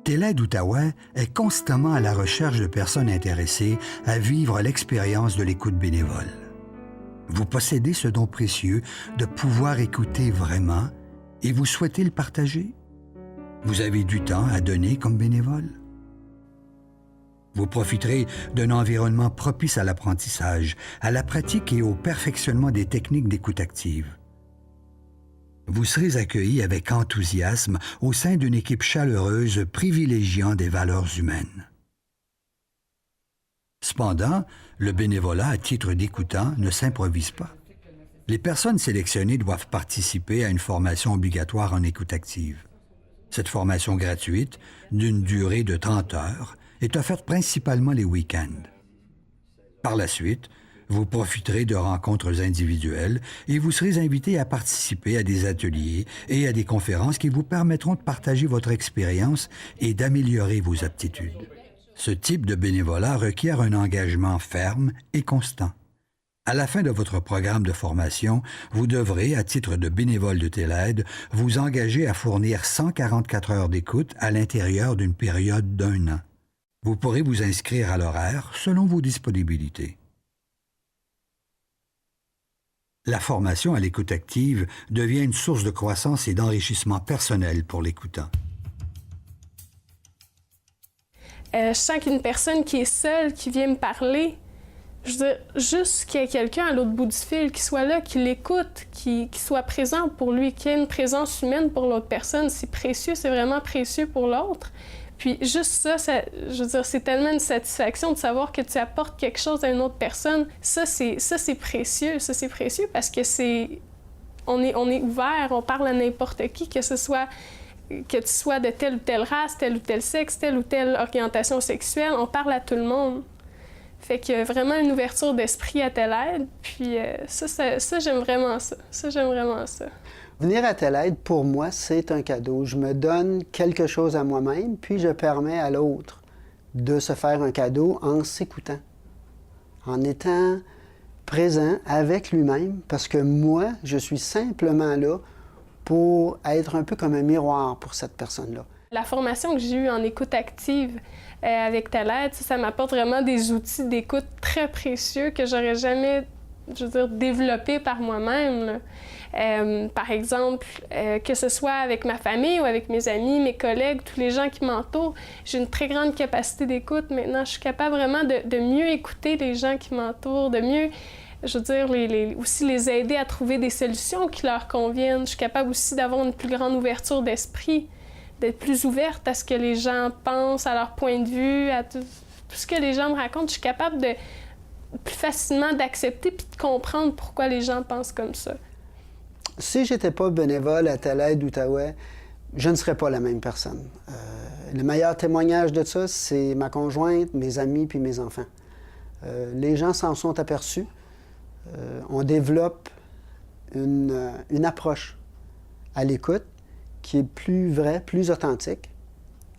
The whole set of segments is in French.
TELAIDE Outaouais est constamment à la recherche de personnes intéressées à vivre l'expérience de l'écoute bénévole. Vous possédez ce don précieux de pouvoir écouter vraiment et vous souhaitez le partager? Vous avez du temps à donner comme bénévole? Vous profiterez d'un environnement propice à l'apprentissage, à la pratique et au perfectionnement des techniques d'écoute active. Vous serez accueilli avec enthousiasme au sein d'une équipe chaleureuse privilégiant des valeurs humaines. Cependant, le bénévolat à titre d'écoutant ne s'improvise pas. Les personnes sélectionnées doivent participer à une formation obligatoire en écoute active. Cette formation gratuite, d'une durée de 30 heures, est offerte principalement les week-ends. Par la suite, vous profiterez de rencontres individuelles et vous serez invité à participer à des ateliers et à des conférences qui vous permettront de partager votre expérience et d'améliorer vos aptitudes. Ce type de bénévolat requiert un engagement ferme et constant. À la fin de votre programme de formation, vous devrez, à titre de bénévole de TELAIDE, vous engager à fournir 144 heures d'écoute à l'intérieur d'une période d'1 an. Vous pourrez vous inscrire à l'horaire selon vos disponibilités. La formation à l'écoute active devient une source de croissance et d'enrichissement personnel pour l'écoutant. Je sens qu'une personne qui est seule, qui vient me parler, je veux dire, juste qu'il y ait quelqu'un à l'autre bout du fil, qui soit là, qui l'écoute, qui soit présent pour lui, qui ait une présence humaine pour l'autre personne, c'est précieux, c'est vraiment précieux pour l'autre. Puis juste ça, je veux dire, c'est tellement une satisfaction de savoir que tu apportes quelque chose à une autre personne. Ça, c'est précieux. Ça, c'est précieux parce que on est ouvert, on parle à n'importe qui, que tu sois de telle ou telle race, tel ou tel sexe, telle ou telle orientation sexuelle, on parle à tout le monde. Fait qu'il y a vraiment une ouverture d'esprit à TELAIDE, puis ça, j'aime vraiment ça. Ça, j'aime vraiment ça. Venir à TELAIDE, pour moi, c'est un cadeau. Je me donne quelque chose à moi-même, puis je permets à l'autre de se faire un cadeau en s'écoutant, en étant présent avec lui-même, parce que moi, je suis simplement là pour être un peu comme un miroir pour cette personne-là. La formation que j'ai eue en écoute active avec TELAIDE, ça m'apporte vraiment des outils d'écoute très précieux que j'aurais jamais, je veux dire, développés par moi-même. Par exemple, que ce soit avec ma famille ou avec mes amis, mes collègues, tous les gens qui m'entourent, j'ai une très grande capacité d'écoute maintenant. Je suis capable vraiment de mieux écouter les gens qui m'entourent, de mieux, je veux dire, aussi les aider à trouver des solutions qui leur conviennent. Je suis capable aussi d'avoir une plus grande ouverture d'esprit, d'être plus ouverte à ce que les gens pensent, à leur point de vue, à tout ce que les gens me racontent. Je suis capable de plus facilement d'accepter puis de comprendre pourquoi les gens pensent comme ça. Si je n'étais pas bénévole à TELAIDE Outaouais, je ne serais pas la même personne. Le meilleur témoignage de ça, c'est ma conjointe, mes amis puis mes enfants. Les gens s'en sont aperçus. On développe une approche à l'écoute qui est plus vraie, plus authentique,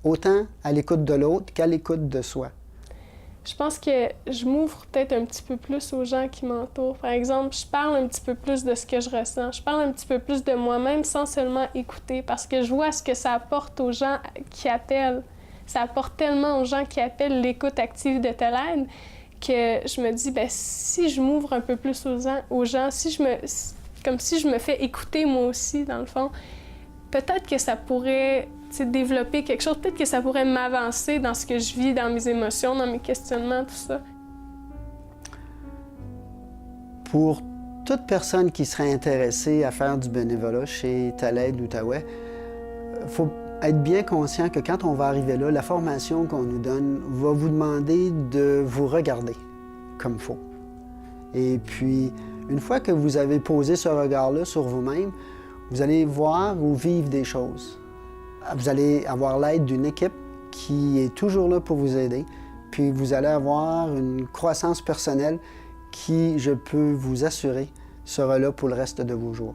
autant à l'écoute de l'autre qu'à l'écoute de soi. Je pense que je m'ouvre peut-être un petit peu plus aux gens qui m'entourent. Par exemple, je parle un petit peu plus de ce que je ressens. Je parle un petit peu plus de moi-même sans seulement écouter parce que je vois ce que ça apporte aux gens qui appellent. Ça apporte tellement aux gens qui appellent l'écoute active de TELAIDE que je me dis, bien, si je m'ouvre un peu plus aux gens, comme si je me fais écouter moi aussi, dans le fond, peut-être que ça pourrait développer quelque chose, peut-être que ça pourrait m'avancer dans ce que je vis, dans mes émotions, dans mes questionnements, tout ça. Pour toute personne qui serait intéressée à faire du bénévolat chez TELAIDE Outaouais, il faut être bien conscient que quand on va arriver là, la formation qu'on nous donne va vous demander de vous regarder comme il faut. Et puis, une fois que vous avez posé ce regard-là sur vous-même, vous allez voir ou vivre des choses. Vous allez avoir l'aide d'une équipe qui est toujours là pour vous aider, puis vous allez avoir une croissance personnelle qui, je peux vous assurer, sera là pour le reste de vos jours.